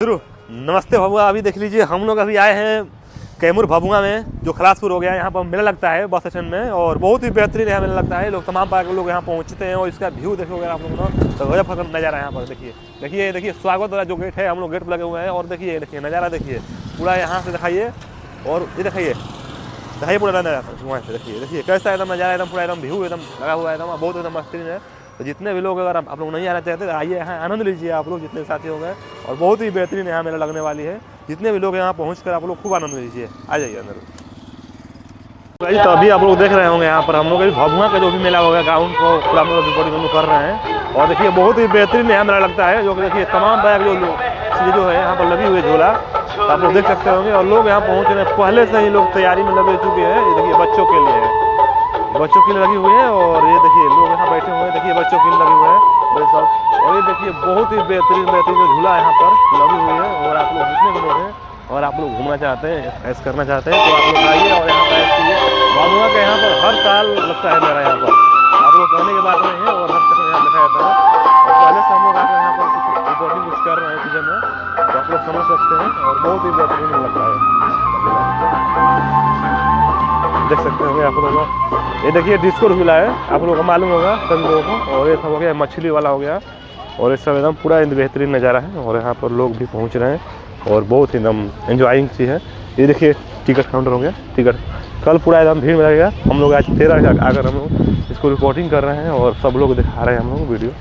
नमस्ते भभुआ। अभी देख लीजिए हम लोग अभी आए हैं कैमूर भभुआ में, जो खलासपुर हो गया। यहाँ पर मेला लगता है बस स्टैंड में, और बहुत ही बेहतरीन यहाँ मेला लगता है। लोग तमाम प्रकार के लोग यहाँ पहुँचते हैं, और इसका व्यू देखोगे आप लोगों को तो गजब का नज़ारा है यहाँ पर। देखिए स्वागत वाला जो गेट है, हम लोग गेट पर लगे हुए हैं। और देखिए नज़ारा देखिए पूरा यहाँ से दिखाइए, और ये दिखाइए पूरा नज़ारा वहाँ से। देखिए कैसा एकदम नज़ारा, एकदम पूरा एकदम व्यू एकदम लगा हुआ है, एकदम बहुत एकदम बेहतरीन है। तो जितने भी लोग अगर आप लोग नहीं आना चाहते तो आइए यहाँ, आनंद लीजिए आप लोग जितने साथी हो गए। और बहुत ही बेहतरीन यहाँ मेला लगने वाली है। जितने भी लोग यहाँ पहुँच कर आप लोग खूब आनंद लीजिए, आ जाइए अंदर। तो अभी आप लोग देख रहे होंगे यहाँ पर हम लोग भभुआ का जो भी मेला होगा ग्राउंड को पूरा हम लोग रिपोर्टिंग हम लोग कर रहे हैं। और देखिए बहुत ही बेहतरीन यहाँ मेला लगता है, जो कि देखिए तमाम बैग जो है यहाँ पर लगी हुई है झूला, तो आप लोग देख सकते होंगे। और लोग यहाँ पहुँच रहे हैं, पहले से ही लोग तैयारी में लगे चुके हैं। ये देखिए बच्चों के लिए है, बच्चों के लिए लगी हुई है। और ये देखिए लोग यहाँ बैठे हुए हैं, देखिए बच्चों के लिए लगे हुए हैं ये सब। और ये देखिए बहुत ही बेहतरीन जो झूला यहाँ पर लगी हुई है। और आप लोग जितने भी लोग हैं और आप लोग घूमना चाहते हैं, ऐश करना चाहते हैं, तो आप लोग आइए और यहाँ पर ऐश कीजिए। भभुआ के यहाँ पर हर साल लगता है मेरा यहाँ पर, आप लोग कहने की बात नहीं है। और हर जगह यहाँ लिखा जाता है। और पहले से हम लोग आकर यहाँ पर कुछ कर रहे हैं सीजन में, तो आप लोग समझ सकते हैं। और बहुत ही बेहतरीन लगता है, देख सकते होंगे आप लोग। ये देखिए डिस्को झूला है, आप लोगों को मालूम होगा सभी लोगों को। और ये सब हो गया मछली वाला हो गया, और ये सब एकदम पूरा बेहतरीन नज़ारा है। और यहाँ पर लोग भी पहुँच रहे हैं, और बहुत ही एकदम एंजॉइंग चीज़ है। ये देखिए टिकट काउंटर हो गया, टिकट कल पूरा एकदम भीड़ में लगेगा। हम लोग आज 13 आकर हम लोग इसको रिपोर्टिंग कर रहे हैं, और सब लोग दिखा रहे हैं हम लोग वीडियो,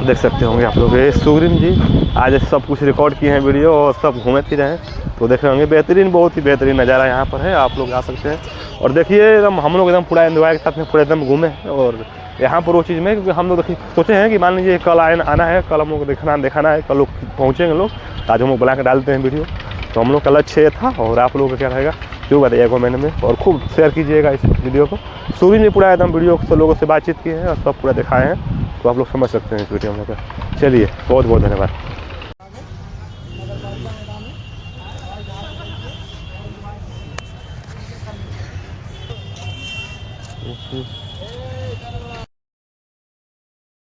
देख सकते होंगे आप लोग। ये सुग्रीम जी आज सब कुछ रिकॉर्ड किए हैं वीडियो, और सब घूमे फिरे हैं, तो देख रहे होंगे बेहतरीन, बहुत ही बेहतरीन नज़ारा यहाँ पर है। आप लोग आ सकते हैं। और देखिए एकदम हम लोग एकदम पूरा एंजॉय के साथ में पूरा एकदम घूमे हैं। और यहाँ पर वो चीज़ में, क्योंकि हम लोग देखिए सोचे हैं कि मान लीजिए कल आना है, कल हम लोग दिखाना है, कल लोग पहुँचेंगे लोग, आज हम लोग बना के डालते हैं वीडियो। तो हम लोग का लक्ष्य ये था। और आप लोगों का क्या रहेगा जो बताइए कमेंट में, और खूब शेयर कीजिएगा इस वीडियो को। सूर्य ने पूरा एकदम वीडियो से लोगों से बातचीत की है, और सब पूरा दिखाए हैं, तो आप लोग समझ सकते हैं इस वीडियो में। चलिए बहुत बहुत धन्यवाद।